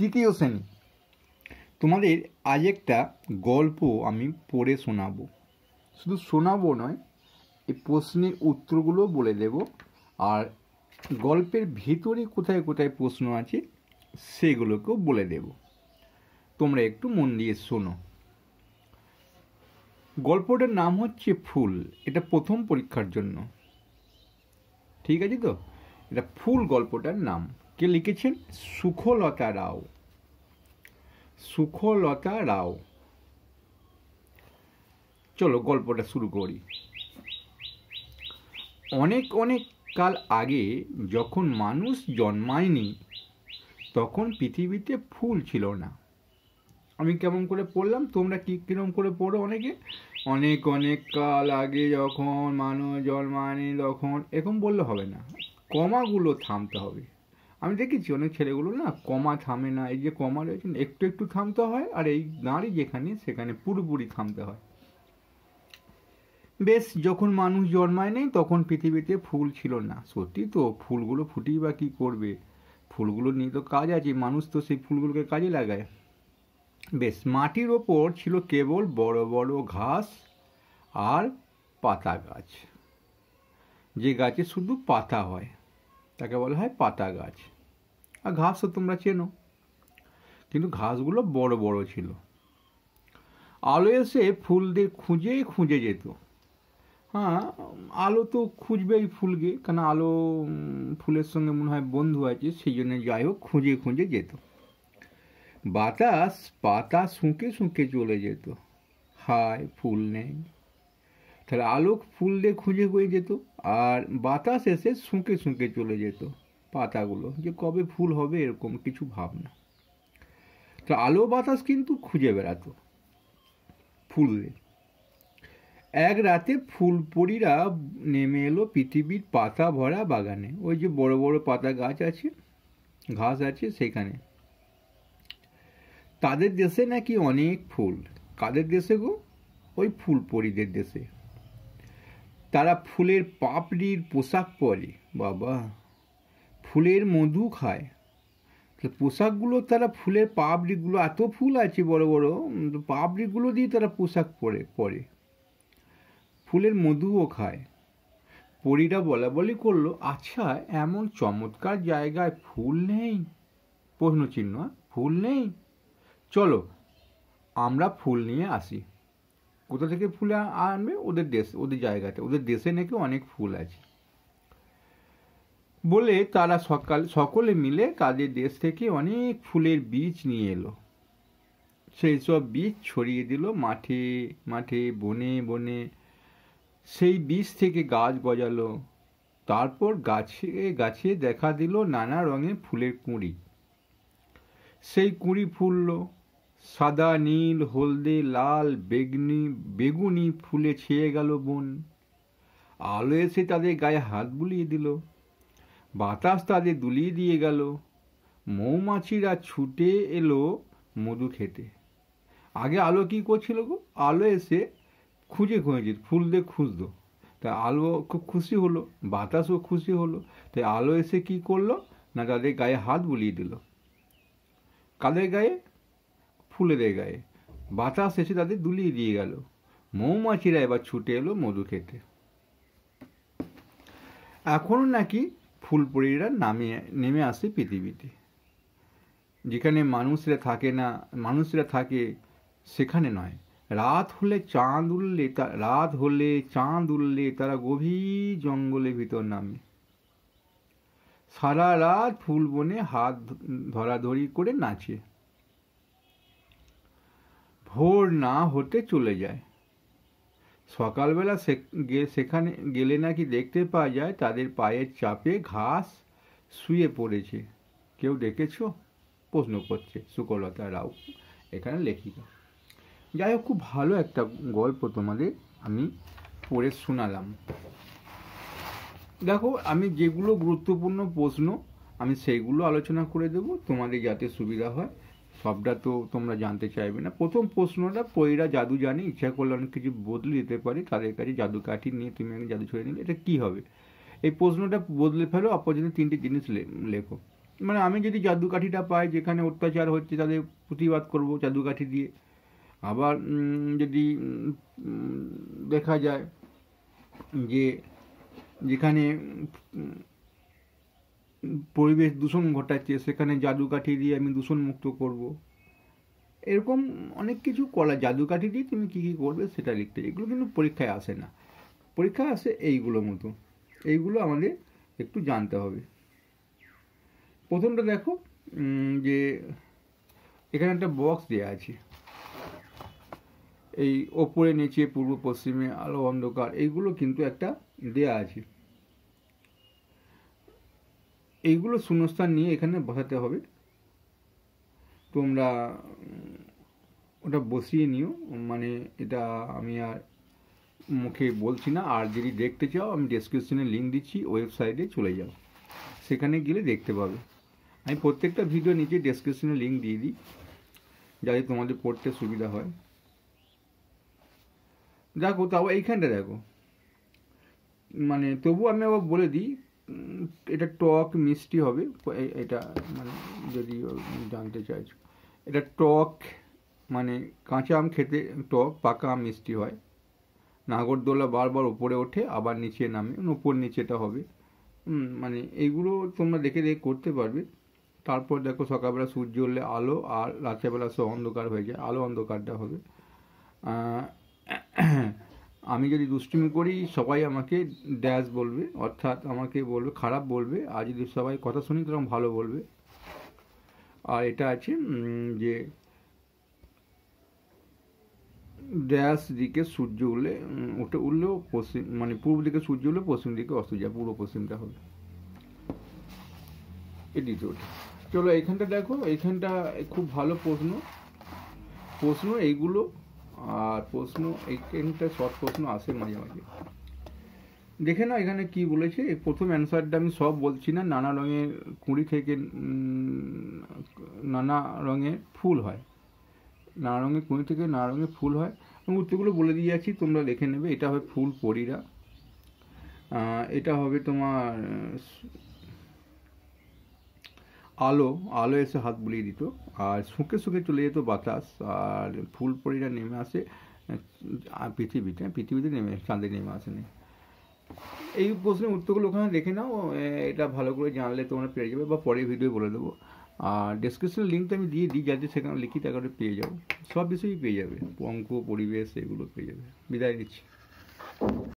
তৃতীয় শ্রেণী। তোমাদের আজ একটা গল্প আমি পড়ে শোনাবো। শুধু শোনাবো নয়, এই প্রশ্নের উত্তরগুলো বলে দেব, আর গল্পের ভিতরে কোথায় কোথায় প্রশ্ন আছে সেগুলোকেও বলে দেব। তোমরা একটু মন দিয়ে শোনো। গল্পটার নাম হচ্ছে ফুল। এটা প্রথম পরীক্ষার জন্য, ঠিক আছে তো? এটা ফুল গল্পটার নাম। কে লিখেছেন? সুখলতা রাও। সুখলতা রাও। চলো গল্পটা শুরু করি। অনেক অনেক কাল আগে, যখন মানুষ জন্মায়নি, তখন পৃথিবীতে ফুল ছিল না। আমি কেমন করে পড়লাম, তোমরা কিরকম করে পড়ো? অনেকে অনেক অনেক কাল আগে যখন মানুষ জন্মায়নি তখন, এরকম বললে হবে না, কমাগুলো থামতে হবে। আমি দেখেছি অনেক ছেলেগুলো না কমা থামে না, এই যে কমা রয়েছে একটু একটু থামতে হয়, আর এই নারী যেখানে সেখানে পুরোপুরি থামতে হয়। বেশ, যখন মানুষ জন্মায় নেই তখন পৃথিবীতে ফুল ছিল না। সত্যি তো, ফুলগুলো ফুটেই বা কী করবে? ফুলগুলো নিয়ে তো কাজ আছে, মানুষ তো সেই ফুলগুলোকে কাজে লাগায়। বেশ, মাটির ওপর ছিল কেবল বড় বড় ঘাস আর পাতা গাছ। যে গাছে শুধু পাতা হয় তাকে বলা হয় পাতা গাছ। আর ঘাস তো তোমরা চেনো, কিন্তু ঘাসগুলো বড় বড় ছিল। আলো এসে ফুলদের খুঁজে খুঁজে যেত। হ্যাঁ, আলো তো খুঁজবেই ফুলকে, কারণ আলো ফুলের সঙ্গে মনে হয় বন্ধু আছে, সেই জন্য যাই হোক খুঁজে খুঁজে যেত। বাতাস পাতা শুঁকে শুঁকে চলে যেত। হায়, ফুল নেই। তাহলে আলো ফুল দিয়ে খুঁজে খুঁজে যেত, আর বাতাস এসে শুঁকে শুঁকে চলে যেত পাতাগুলো, যে কবে ফুল হবে এরকম কিছু ভাবনা। তো আলো বাতাস কিন্তু খুঁজে বেড়াতো ফুলদের। এক রাতে ফুলপরীরা নেমে এলো পৃথিবীর পাতা ভরা বাগানে। ওই যে বড় বড় পাতা গাছ আছে, ঘাস আছে, সেখানে। তাদের দেশে নাকি অনেক ফুল। কাদের দেশে গো? ওই ফুলপরীদের দেশে। তারা ফুলের পাপড়ির পোশাক পরে। বাবা, ফুলের মধু খায়। পোশাকগুলো তারা ফুলের পাপড়িগুলো, এত ফুল আছে বড় বড়, পাপড়িগুলো দিয়ে তারা পোশাক পরে। ফুলের মধুও খায়। পরীরা বলা বলি করলো, আচ্ছা এমন চমৎকার জায়গায় ফুল নেই? প্রশ্ন চিহ্ন, ফুল নেই? চলো আমরা ফুল নিয়ে আসি। কোথা থেকে ফুল আনবে? ওদের দেশ, ওদের জায়গাতে, ওদের দেশে নাকি অনেক ফুল আছে বলে তারা সকলে মিলে তাদের দেশ থেকে অনেক ফুলের বীজ নিয়ে এলো। সেই সব বীজ ছড়িয়ে দিল মাঠে মাঠে, বনে বনে। সেই বীজ থেকে গাছ গজালো। তারপর গাছে গাছে দেখা দিল নানা রঙের ফুলের কুঁড়ি। সেই কুঁড়ি ফুলল। সাদা, নীল, হলদে, লাল, বেগুনি ফুলে ছেয়ে গেল বন। আলো এসে তাদের গায়ে হাত বুলিয়ে দিল। বাতাস তাদের দুলিয়ে দিয়ে গেল। মৌমাছিরা ছুটে এলো মধু খেতে। আগে আলো কি করছিল গো? আলো এসে খুঁজে খুঁজে ফুলদের খুঁজতো। তাই আলো খুব খুশি হলো, বাতাসও খুশি হলো। তাই আলো এসে কি করলো না, তাদের গায়ে হাত বুলিয়ে দিল। কাদের গায়ে? ফুলেদের গায়ে। বাতাস এসে তাদের দুলিয়ে দিয়ে গেল। মৌমাছিরা এবার ছুটে এলো মধু খেতে। এখনো নাকি ফুলপরীরা নেমে আসে পৃথিবীতে। যেখানে মানুষরা থাকে সেখানে নয়। রাত হলে চাঁদ উঠলে তারা গভীর জঙ্গলের ভিতর নামে। সারা রাত ফুল বনে হাত ধরাধরি করে নাচে। ভোর না হতে চলে যায়। সকালবেলা সেখানে গেলে নাকি দেখতে পাওয়া যায় তাদের পায়ের চাপে ঘাস শুয়ে পড়েছে। কেউ দেখেছো? প্রশ্ন করছে সুখলতা রাও, এখানে লেখিকা। যাই হোক, খুব ভালো একটা গল্প তোমাদের আমি পড়ে শোনালাম। দেখো, আমি যেগুলো গুরুত্বপূর্ণ প্রশ্ন আমি সেইগুলো আলোচনা করে দেব তোমাদের যাতে সুবিধা হয়। সবটা তো তোমরা জানতে চাইবে না। প্রথম প্রশ্নটা, পরীরা জাদু জানে, ইচ্ছা করলে অনেক কিছু বদলে দিতে পারে। তাদের কাছে জাদু কাঠি নিয়ে তুমি জাদু ছড়িয়ে নিলে এটা কি হবে? এই প্রশ্নটা বদলে ফেলো, অপরজনের তিনটে জিনিস লেখো। মানে আমি যদি জাদুকাঠিটা পাই, যেখানে অত্যাচার হচ্ছে তাদের প্রতিবাদ করব জাদুকাঠি দিয়ে। আবার যদি দেখা যায় যে যেখানে পরিবেশ দূষণ ঘটাচ্ছে, সেখানে জাদুকাঠি দিয়ে আমি দূষণ মুক্ত করব। এরকম অনেক কিছু করা, জাদুকাঠি দিয়ে তুমি কী কী করবে সেটা লিখতে। এগুলো কিন্তু পরীক্ষায় আসে না, পরীক্ষায় আসে এইগুলো মতো। এইগুলো আমাদের একটু জানতে হবে। প্রথমটা দেখো যে এখানে একটা বক্স দেওয়া আছে, এই ওপরে নিচে পূর্ব পশ্চিমে আলো অন্ধকার, এইগুলো কিন্তু একটা দেয়া আছে। এইগুলো শূন্যস্থান নিয়ে এখানে বসাতে হবে। তোমরা ওটা বসিয়ে নিও, মানে এটা আমি আর মুখে বলছি না। আর যদি দেখতে চাও আমি ডেসক্রিপশনে লিঙ্ক দিচ্ছি, ওয়েবসাইটে চলে যাও, সেখানে গেলে দেখতে পাবে। আমি প্রত্যেকটা ভিডিও নিচে ডেসক্রিপশনে লিঙ্ক দিয়ে দিই, যাতে তোমাদের পড়তে সুবিধা হয়। দেখো, তাও এইখানটা দেখো, মানে তবু আমি আবার বলে দিই, এটা টক মিষ্টি হবে। এটা মানে যদি জানতে চাইছো, এটা টক মানে কাঁচা আম খেতে টক, পাকা আম মিষ্টি হয়। নাগরদোলা বারবার উপরে ওঠে আবার নিচে নামে, উপর নিচেটা হবে। মানে এইগুলো তোমরা দেখে দেখে করতে পারবে। তারপর দেখো, সকালবেলা সূর্য উঠলে আলো, আর রাত্রেবেলা সব অন্ধকার হয়ে যায়, আলো অন্ধকারটা হবে। আমি যদি দুষ্টুমি করি সবাই আমাকে ড্যাশ বলবে, অর্থাৎ আমাকে বলবে, খারাপ বলবে। আর যদি সবাই কথা শুনি তখন ভালো বলবে। আর এটা আছে যে ড্যাশ দিকে সূর্য উঠলেও পশ্চিম, মানে পূর্ব দিকে সূর্য উঠলে পশ্চিম দিকে অস্ত যায়, পূর্ব পশ্চিমটা হবে। এটি তো চলো, এইখানটা দেখো, এইখানটা খুব ভালো প্রশ্ন এইগুলো। আর প্রশ্ন এইখানটা শর্ট প্রশ্ন আসে মাঝে মাঝে, দেখে নাও এখানে কি বলেছে। প্রথম অ্যান্সারটা আমি সব বলছি না। নানা রঙের কুঁড়ি থেকে নানা রঙের ফুল হয়, নানা রঙের কুঁড়ি থেকে নানা রঙের ফুল হয়। এবং উত্তরগুলো বলে দিয়ে যাচ্ছি, তোমরা দেখে নেবে। এটা হবে ফুল পরীরা, এটা হবে তোমার আলো এসে হাত বুলিয়ে দিত, আর শুকে শুকে চলে যেত বাতাস, আর ফুল পরীরা নেমে আসে পৃথিবীতে নেমে, চাঁদে নেমে আসেনি। এই প্রশ্নের উত্তরগুলো ওখানে দেখে নাও, এটা ভালো করে জানলে তোমরা পেয়ে যাবে, বা পরের ভিডিও বলে দেবো। আর ডেসক্রিপশন লিঙ্কটা আমি দিয়ে দিই, যাতে সেখানে লিখিত আকারে পেয়ে যাও, সব বিষয়ই পেয়ে যাবে, অঙ্ক, পরিবেশ, এগুলো পেয়ে যাবে। বিদায় নিচ্ছি।